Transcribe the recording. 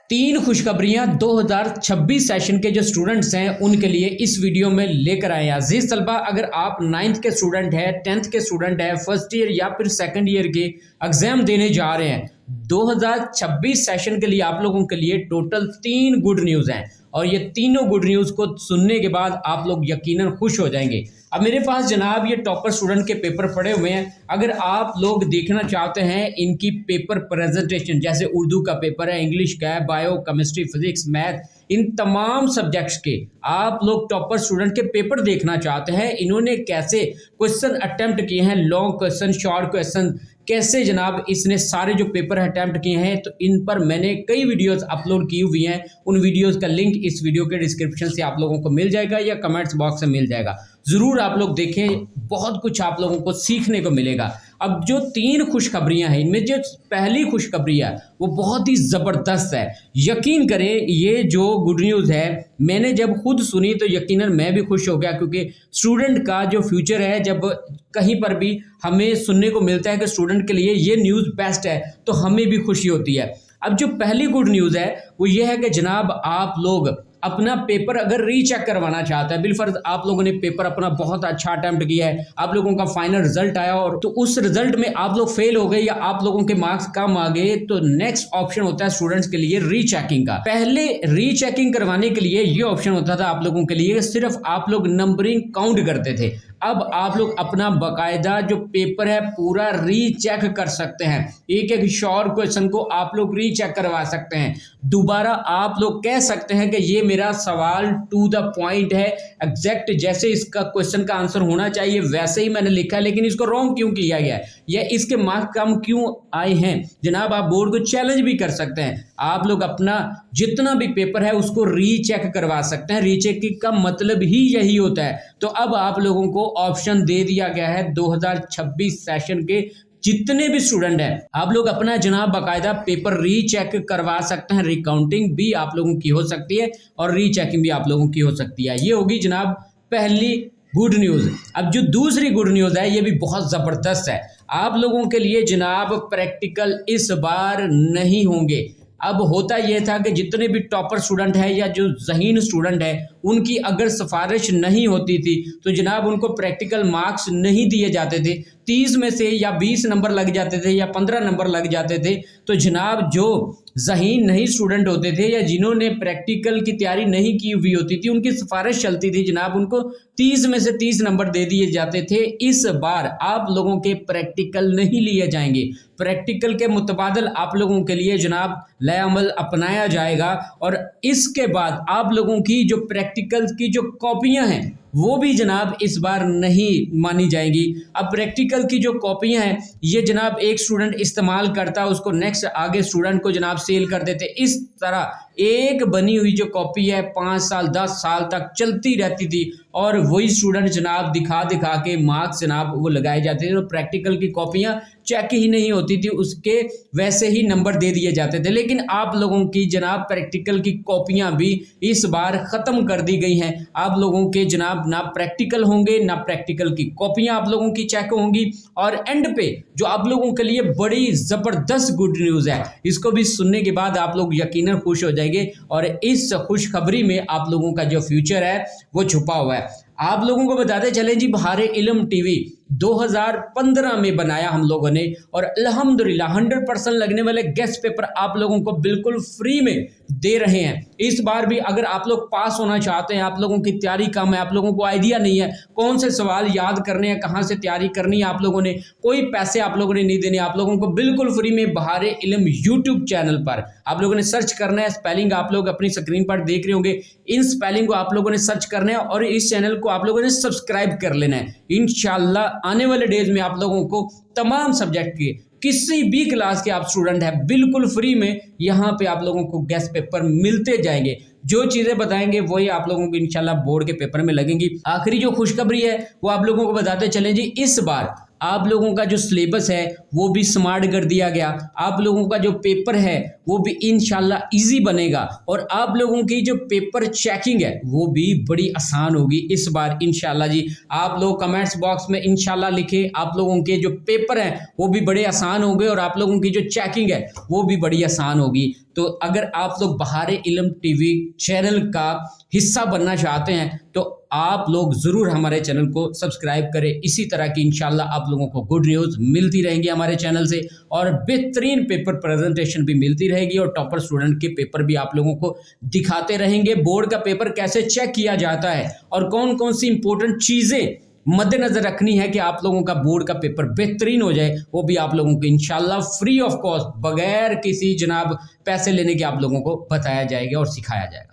तीन खुशखबरियां 2026 सेशन के जो स्टूडेंट्स हैं उनके लिए इस वीडियो में लेकर आए हैं। अजीज तलबा, अगर आप 9th के स्टूडेंट हैं, 10th के स्टूडेंट हैं, फर्स्ट ईयर या फिर सेकंड ईयर के एग्जाम देने जा रहे हैं, 2026 सेशन के लिए आप लोगों के लिए टोटल 3 गुड न्यूज़ हैं और ये तीनों गुड न्यूज़ को सुनने के बाद आप लोग यकीनन खुश हो जाएंगे। अब मेरे पास जनाब ये टॉपर स्टूडेंट के पेपर पड़े हुए हैं। अगर आप लोग देखना चाहते हैं इनकी पेपर प्रेजेंटेशन, जैसे उर्दू का पेपर है, इंग्लिश का है, बायो, केमिस्ट्री, फिजिक्स, मैथ, इन तमाम सब्जेक्ट्स के आप लोग टॉपर स्टूडेंट के पेपर देखना चाहते हैं, इन्होंने कैसे क्वेश्चन अटेम्प्ट किए हैं, लॉन्ग क्वेश्चन, शॉर्ट क्वेश्चन, कैसे जनाब इसने सारे जो पेपर अटेम्प्ट किए हैं, तो इन पर मैंने कई वीडियोस अपलोड की हुई हैं। उन वीडियोस का लिंक इस वीडियो के डिस्क्रिप्शन से आप लोगों को मिल जाएगा या कमेंट्स बॉक्स में मिल जाएगा। ज़रूर आप लोग देखें, बहुत कुछ आप लोगों को सीखने को मिलेगा। अब जो 3 खुशखबरियां हैं, इनमें जो पहली खुशखबरी है वो बहुत ही ज़बरदस्त है। यकीन करें, ये जो गुड न्यूज़ है मैंने जब खुद सुनी तो यकीनन मैं भी खुश हो गया, क्योंकि स्टूडेंट का जो फ्यूचर है, जब कहीं पर भी हमें सुनने को मिलता है कि स्टूडेंट के लिए ये न्यूज़ बेस्ट है तो हमें भी खुशी होती है। अब जो पहली गुड न्यूज़ है वो ये है कि जनाब आप लोग अपना पेपर अगर रीचेक करवाना चाहते हैं, बिलफर्ज आप लोगों ने पेपर अपना बहुत अच्छा अटेम्प्ट किया है, आप लोगों का फाइनल रिजल्ट आया और तो उस रिजल्ट में आप लोग फेल हो गए या आप लोगों के मार्क्स कम आ गए, तो नेक्स्ट ऑप्शन होता है स्टूडेंट्स के लिए रीचेकिंग का। पहले रीचेकिंग करवाने के लिए ये ऑप्शन होता था आप लोगों के लिए, सिर्फ आप लोग नंबरिंग काउंट करते थे। अब आप लोग अपना बाकायदा जो पेपर है पूरा रीचेक कर सकते हैं, एक एक शॉर्ट क्वेश्चन को आप लोग रीचेक करवा सकते हैं। दोबारा आप लोग कह सकते हैं कि ये मेरा सवाल टू द पॉइंट है, एग्जैक्ट जैसे इसका क्वेश्चन का आंसर होना चाहिए वैसे ही मैंने लिखा है, लेकिन इसको रॉन्ग क्यों किया गया है या इसके मार्क्स कम क्यों आए हैं। जनाब आप बोर्ड को चैलेंज भी कर सकते हैं, आप लोग अपना जितना भी पेपर है उसको रीचेक करवा सकते हैं। रीचेकिंग का मतलब ही यही होता है। तो अब आप लोगों को ऑप्शन दे दिया गया है 2026 सेशन के जितने भी स्टूडेंट हैं, आप लोग अपना जनाब बाकायदा पेपर रीचेक करवा सकते हैं। रिकाउंटिंग भी आप लोगों की हो सकती है और रीचेकिंग भी आप लोगों की हो सकती है। ये होगी जनाब पहली गुड न्यूज़। अब जो दूसरी गुड न्यूज़ है ये भी बहुत ज़बरदस्त है। आप लोगों के लिए जनाब प्रैक्टिकल इस बार नहीं होंगे। अब होता यह था कि जितने भी टॉपर स्टूडेंट है या जो ज़हीन स्टूडेंट है उनकी अगर सिफारिश नहीं होती थी तो जनाब उनको प्रैक्टिकल मार्क्स नहीं दिए जाते थे। 30 में से या 20 नंबर लग जाते थे या 15 नंबर लग जाते थे। तो जनाब जो ज़हीन नहीं स्टूडेंट होते थे या जिन्होंने प्रैक्टिकल की तैयारी नहीं की हुई होती थी उनकी सिफारिश चलती थी, जनाब उनको 30 में से 30 नंबर दे दिए जाते थे। इस बार आप लोगों के प्रैक्टिकल नहीं लिए जाएंगे। प्रैक्टिकल के मुतबादल आप लोगों के लिए जनाब नया अमल अपनाया जाएगा और इसके बाद आप लोगों की जो प्रैक्टिकल की जो कॉपियां हैं वो भी जनाब इस बार नहीं मानी जाएंगी। अब प्रैक्टिकल की जो कॉपियां हैं ये जनाब एक स्टूडेंट इस्तेमाल करता है, उसको नेक्स्ट आगे स्टूडेंट को जनाब सेल कर देते। इस तरह एक बनी हुई जो कॉपी है 5 साल 10 साल तक चलती रहती थी और वही स्टूडेंट जनाब दिखा दिखा के मार्क्स जनाब वो लगाए जाते थे। तो प्रैक्टिकल की कॉपियां चेक ही नहीं होती थी, उसके वैसे ही नंबर दे दिए जाते थे। लेकिन आप लोगों की जनाब प्रैक्टिकल की कॉपियां भी इस बार ख़त्म कर दी गई हैं। आप लोगों के जनाब ना प्रैक्टिकल होंगे ना प्रैक्टिकल की कॉपियां आप लोगों की चेक होंगी। और एंड पे जो आप लोगों के लिए बड़ी ज़बरदस्त गुड न्यूज़ है, इसको भी सुनने के बाद आप लोग यकीनन खुश हो जाएंगे और इस खुशखबरी में आप लोगों का जो फ्यूचर है वो छुपा हुआ है। आप लोगों को बताते चलें जी, बहारे इल्म टीवी 2015 में बनाया हम लोगों ने और अल्हम्दुलिल्लाह 100% लगने वाले गेस्ट पेपर आप लोगों को बिल्कुल फ्री में दे रहे हैं। इस बार भी अगर आप लोग पास होना चाहते हैं, आप लोगों की तैयारी कम है, आप लोगों को आइडिया नहीं है कौन से सवाल याद करने हैं, कहाँ से तैयारी करनी है, आप लोगों ने कोई पैसे आप लोगों ने नहीं देने, आप लोगों को बिल्कुल फ्री में बहारे इल्म यूट्यूब चैनल पर आप लोगों ने सर्च करना है। स्पेलिंग आप लोग अपनी स्क्रीन पर देख रहे होंगे, इन स्पेलिंग को आप लोगों ने सर्च करना है और इस चैनल को आप लोगों ने सब्सक्राइब कर लेना है। इंशाल्लाह आने वाले डेज में आप लोगों को तमाम सब्जेक्ट के किसी भी क्लास के आप स्टूडेंट हैं बिल्कुल फ्री में यहाँ पे आप लोगों को गेस्ट पेपर मिलते जाएंगे। जो चीज़ें बताएंगे वही आप लोगों को इंशाल्लाह बोर्ड के पेपर में लगेंगी। आखिरी जो खुशखबरी है वो आप लोगों को बताते चलें जी, इस बार आप लोगों का जो सिलेबस है वो भी स्मार्ट कर दिया गया। आप लोगों का जो पेपर है वो भी इंशाल्लाह ईजी बनेगा और आप लोगों की जो पेपर चेकिंग है वो भी बड़ी आसान होगी इस बार इंशाल्लाह जी। आप लोग कमेंट्स बॉक्स में इंशाल्लाह लिखें, आप लोगों के जो पेपर हैं वो भी बड़े आसान होंगे और आप लोगों की जो चेकिंग है वो भी बड़ी आसान होगी। तो अगर आप लोग बहारे इल्म टीवी चैनल का हिस्सा बनना चाहते हैं तो आप लोग ज़रूर हमारे चैनल को सब्सक्राइब करें। इसी तरह की इंशाल्लाह आप लोगों को गुड न्यूज़ मिलती रहेंगी हमारे चैनल से और बेहतरीन पेपर प्रेजेंटेशन भी मिलती रहेगी और टॉपर स्टूडेंट के पेपर भी आप लोगों को दिखाते रहेंगे। बोर्ड का पेपर कैसे चेक किया जाता है और कौन कौन सी इंपॉर्टेंट चीज़ें मद्देनजर रखनी है कि आप लोगों का बोर्ड का पेपर बेहतरीन हो जाए, वो भी आप लोगों को इंशाल्लाह फ्री ऑफ कॉस्ट बगैर किसी जनाब पैसे लेने के आप लोगों को बताया जाएगा और सिखाया जाएगा।